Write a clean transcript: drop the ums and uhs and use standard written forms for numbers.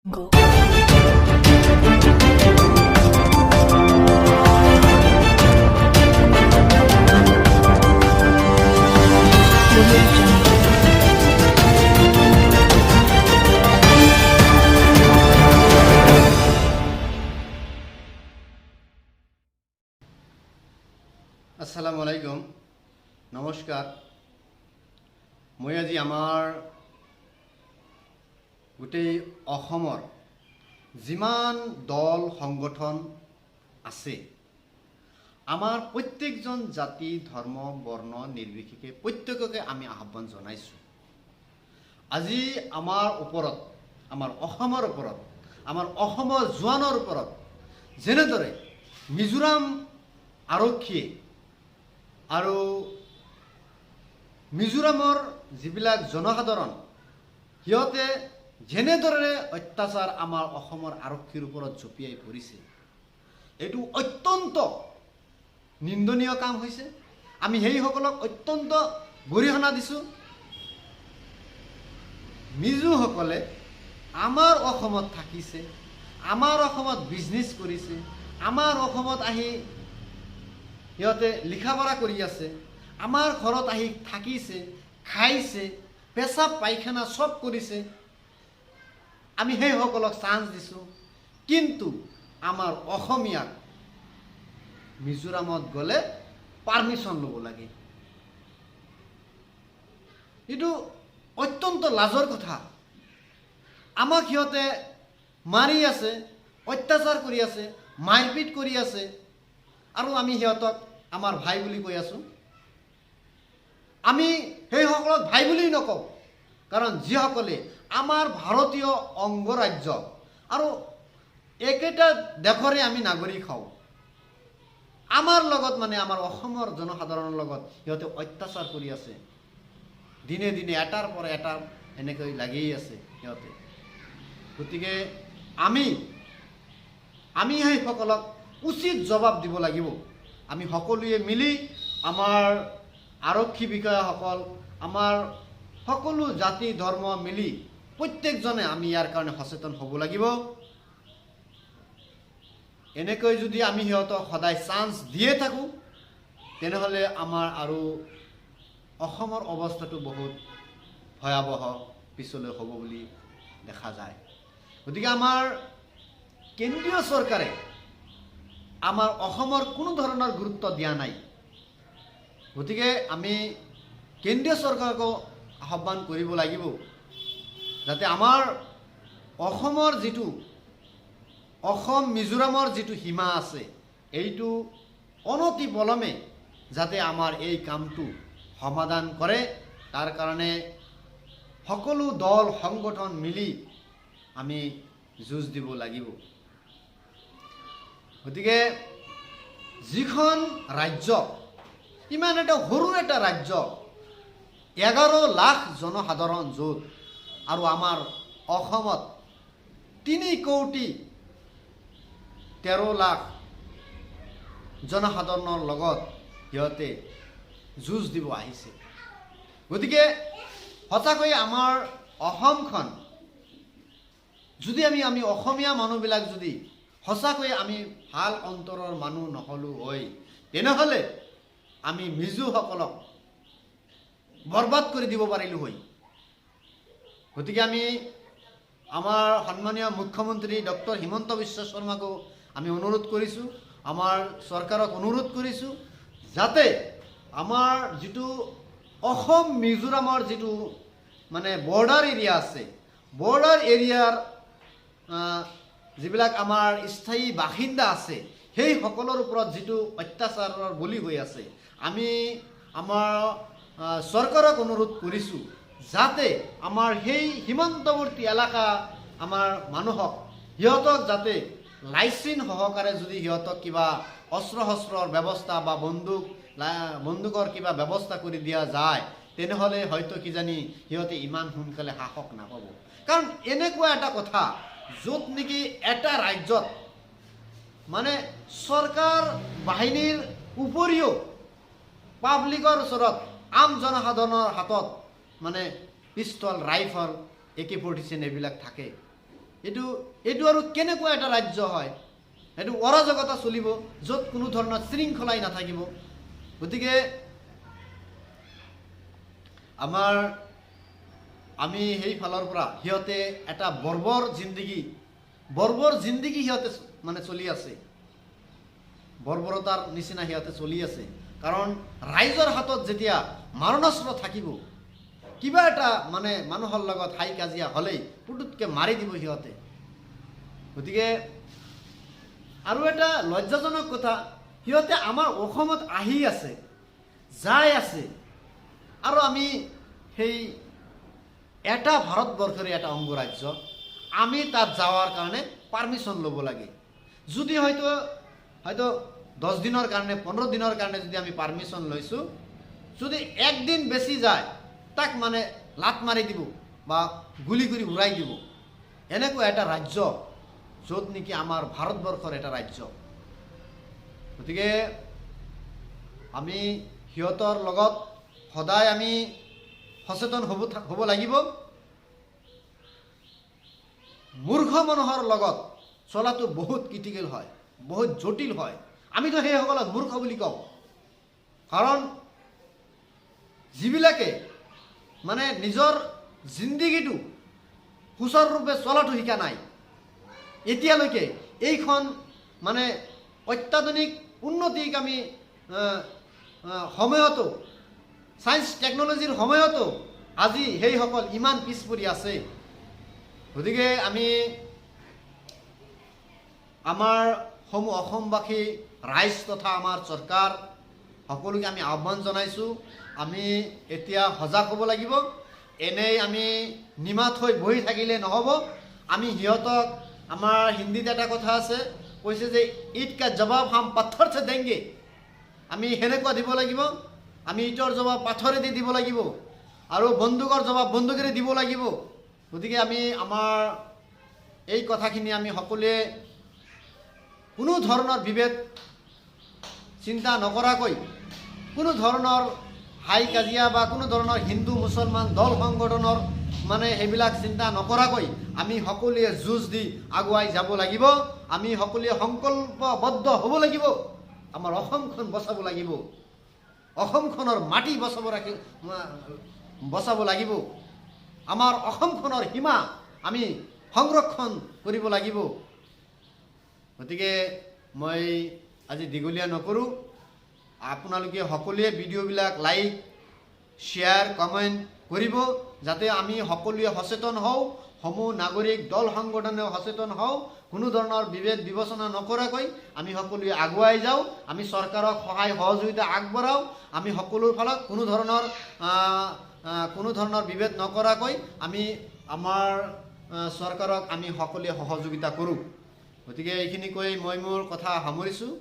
Go. আসসালামু আলাইকুম নমস্কাৰ মই আজি আমাৰ গোটেই অসমৰ যিমান দল সংগঠন আছে আমাৰ প্ৰত্যেকজন জাতি ধৰ্ম বৰ্ণ নিৰ্বিশেষে প্ৰত্যেককে আমি আহ্বান জনাইছোঁ আজি আমাৰ ওপৰত আমাৰ অসমৰ ওপৰত আমাৰ অসমৰ জোৱানৰ ওপৰত যেনেদৰে মিজোৰাম আৰক্ষীয়ে আৰু মিজোৰামৰ যিবিলাক জনসাধাৰণ সিহঁতে যেনেদৰে অত্যাচাৰ আমাৰ অসমৰ আৰক্ষীৰ ওপৰত জঁপিয়াই পৰিছে এইটো অত্যন্ত নিন্দনীয় কাম হৈছে আমি সেইসকলক অত্যন্ত গৰিহণা দিছোঁ মিজোসকলে আমাৰ অসমত থাকিছে আমাৰ অসমত বিজনেছ কৰিছে আমাৰ অসমত আহি সিহঁতে লিখা পঢ়া কৰি আছে আমাৰ ঘৰত আহি থাকিছে খাইছে পেচাব পায়খানা সব কৰিছে আমি সেইসকলক চান্স দিছোঁ কিন্তু আমাৰ অসমীয়াক মিজোৰামত গ'লে পাৰ্মিশ্যন ল'ব লাগে এইটো অত্যন্ত লাজৰ কথা আমাক সিহঁতে মাৰি আছে অত্যাচাৰ কৰি আছে মাৰপিট কৰি আছে আৰু আমি সিহঁতক আমাৰ ভাই বুলি কৈ আছোঁ আমি সেইসকলক ভাই বুলি নকওঁ কাৰণ যিসকলে আমাৰ ভাৰতীয় অংগৰাজ্য আৰু একেটা দেশৰে আমি নাগৰিক হওঁ আমাৰ লগত মানে আমাৰ অসমৰ জনসাধাৰণৰ লগত সিহঁতে অত্যাচাৰ কৰি আছে দিনে দিনে এটাৰ পৰা এটা এনেকৈ লাগিয়েই আছে সিহঁতে গতিকে আমি সেইসকলক উচিত জবাব দিব লাগিব আমি সকলোৱে মিলি আমাৰ আৰক্ষী বিষয়াসকল আমাৰ সকলো জাতি ধৰ্ম মিলি প্ৰত্যেকজনে আমি ইয়াৰ কাৰণে সচেতন হ'ব লাগিব এনেকৈ যদি আমি সিহঁতক সদায় চান্স দিয়ে থাকোঁ তেনেহ'লে আমাৰ আৰু অসমৰ অৱস্থাটো বহুত ভয়াৱহ পিছলৈ হ'ব বুলি দেখা যায় গতিকে আমাৰ কেন্দ্ৰীয় চৰকাৰে আমাৰ অসমৰ কোনো ধৰণৰ গুৰুত্ব দিয়া নাই গতিকে আমি কেন্দ্ৰীয় চৰকাৰকো আহ্বান কৰিব লাগিব যাতে আমাৰ অসমৰ যিটো অসম মিজোৰামৰ যিটো সীমা আছে এইটো অনতি পলমে যাতে আমাৰ এই কামটো সমাধান কৰে তাৰ কাৰণে সকলো দল সংগঠন মিলি আমি যুঁজ দিব লাগিব গতিকে যিখন ৰাজ্য ইমান এটা সৰু এটা ৰাজ্য 11 লাখ জনসাধাৰণ য'ত আৰু আমাৰ অসমত 3 কোটি 13 লাখ জনসাধাৰণৰ লগত সিহঁতে যুঁজ দিব আহিছে গতিকে সঁচাকৈ আমাৰ অসমখন যদি আমি অসমীয়া মানুহবিলাক যদি সঁচাকৈ আমি ভাল অন্তৰৰ মানুহ নহ'লো হয় তেনেহ'লে আমি মিজোসকলক বৰবাদ কৰি দিব পাৰিলোঁ হয় গতিকে আমি আমাৰ সন্মানীয় মুখ্যমন্ত্ৰী ডক্টৰ হিমন্ত বিশ্ব শৰ্মাকো আমি অনুৰোধ কৰিছোঁ আমাৰ চৰকাৰক অনুৰোধ কৰিছোঁ যাতে আমাৰ যিটো অসম মিজোৰামৰ যিটো মানে বৰ্ডাৰ এৰিয়া আছে বৰ্ডাৰ এৰিয়াৰ যিবিলাক আমাৰ স্থায়ী বাসিন্দা আছে সেই সকলৰ ওপৰত যিটো অত্যাচাৰৰ বলি হৈ আছে আমি আমাৰ চৰকাৰক অনুৰোধ কৰিছোঁ যাতে আমাৰ সেই সীমান্তৱৰ্তী এলেকা আমাৰ মানুহক সিহঁতক যাতে লাইচেন্স সহকাৰে যদি সিহঁতক কিবা অস্ত্ৰ শস্ত্ৰৰ ব্যৱস্থা বা বন্দুকৰ কিবা ব্যৱস্থা কৰি দিয়া যায় তেনেহ'লে হয়তো কিজানি সিহঁতে ইমান সোনকালে সাহস নাপাব কাৰণ এনেকুৱা এটা কথা য'ত নেকি এটা ৰাজ্যত মানে চৰকাৰ বাহিনীৰ উপৰিও পাব্লিকৰ ওচৰত আম জনসাধাৰণৰ হাতত মানে পিষ্টল ৰাইফল AK-47 এইবিলাক থাকে এইটো আৰু কেনেকুৱা এটা ৰাজ্য হয়? এইটো অৰাজকতা চলিব, য'ত কোনো ধৰণৰ শৃংখলাই নাথাকিব। গতিকে আমি সেইফালৰ পৰা সিহঁতে এটা বৰ্বৰ জিন্দগী সিহঁতে মানে চলি আছে, বৰ্বৰতাৰ নিচিনা সিহঁতে চলি আছে। কাৰণ ৰাইজৰ হাতত যেতিয়া মাৰণাস্ত্ৰ থাকিব, কিবা এটা মানে মানুহৰ লগত হাই কাজিয়া হ'লেই পুটুতকৈ মাৰি দিব সিহঁতে। গতিকে আৰু এটা লজ্জাজনক কথা, সিহঁতে আমাৰ অসমত আহি আছে, যাই আছে, আৰু আমি সেই এটা ভাৰতবৰ্ষৰে এটা অংগৰাজ্য, আমি তাত যাওয়াৰ কাৰণে পাৰ্মিশ্যন ল'ব লাগে। যদি হয়তো 10 দিনৰ কাৰণে 15 দিনৰ কাৰণে যদি আমি পাৰ্মিশ্যন লৈছোঁ, যদি একদিন বেছি যায় তাক মানে লাত মাৰি দিব বা গুলি কৰি উৰাই দিব। এনেকুৱা এটা ৰাজ্য য'ত নেকি আমাৰ ভাৰতবৰ্ষৰ এটা ৰাজ্য। গতিকে আমি সিহঁতৰ লগত সদায় আমি সচেতন হ'ব লাগিব। মূৰ্খ মানুহৰ লগত চলাটো বহুত ক্ৰিটিকেল হয়, বহুত জটিল হয়। আমিতো সেইসকলক মূৰ্খ বুলি কওঁ, কাৰণ যিবিলাকে মানে নিজৰ জিন্দগীটো সুচাৰুৰূপে চলাটো শিকা নাই, এতিয়ালৈকে এইখন মানে অত্যাধুনিক উন্নতিক আমি সময়তো, সায়েন্স টেকনলজিৰ সময়তো আজি সেইসকল ইমান পিছ পৰি আছে। গতিকে আমি আমাৰ অসমবাসী ৰাইজ তথা আমাৰ চৰকাৰ সকলোকে আমি আহ্বান জনাইছোঁ, আমি এতিয়া সজাগ হ'ব লাগিব। এনেই আমি নিমাত হৈ বহি থাকিলে নহ'ব। আমি সিহঁতক, আমাৰ হিন্দীত এটা কথা আছে, কৈছে যে ঈদ কা জবাব হাম পাথৰ সে দেংগে। আমি সেনেকুৱা দিব লাগিব। আমি ইটৰ জবাব পাথৰেদি দিব লাগিব, আৰু বন্দুকৰ জবাব বন্দুকেৰে দিব লাগিব। গতিকে আমি আমাৰ এই কথাখিনি আমি সকলোৱে কোনো ধৰণৰ বিভেদ চিন্তা নকৰাকৈ, কোনো ধৰণৰ হাই কাজিয়া বা কোনো ধৰণৰ হিন্দু মুছলমান দল সংগঠনৰ মানে সেইবিলাক চিন্তা নকৰাকৈ আমি সকলোৱে যুঁজ দি আগুৱাই যাব লাগিব। আমি সকলোৱে সংকল্পবদ্ধ হ'ব লাগিব। আমাৰ অসমখন বচাব লাগিব, অসমখনৰ মাটি বচাব লাগিব, আমাৰ অসমখনৰ সীমা আমি সংৰক্ষণ কৰিব লাগিব। গতিকে মই আজি দীঘলীয়া নকৰোঁ। আপোনালোকে সকলোৱে ভিডিঅ'বিলাক লাইক, শ্বেয়াৰ, কমেণ্ট কৰিব, যাতে আমি সকলোৱে সচেতন হওঁ, সমূহ নাগৰিক দল সংগঠনেও সচেতন হওঁ। কোনো ধৰণৰ বিভেদ বিবেচনা নকৰাকৈ আমি সকলোৱে আগুৱাই যাওঁ। আমি চৰকাৰক সহায় সহযোগিতা আগবঢ়াওঁ। আমি সকলোৰ ফালত কোনো ধৰণৰ বিভেদ নকৰাকৈ আমি আমাৰ চৰকাৰক আমি সকলোৱে সহযোগিতা কৰোঁ। গতিকে এইখিনি কৈ মই মোৰ কথা সামৰিছোঁ।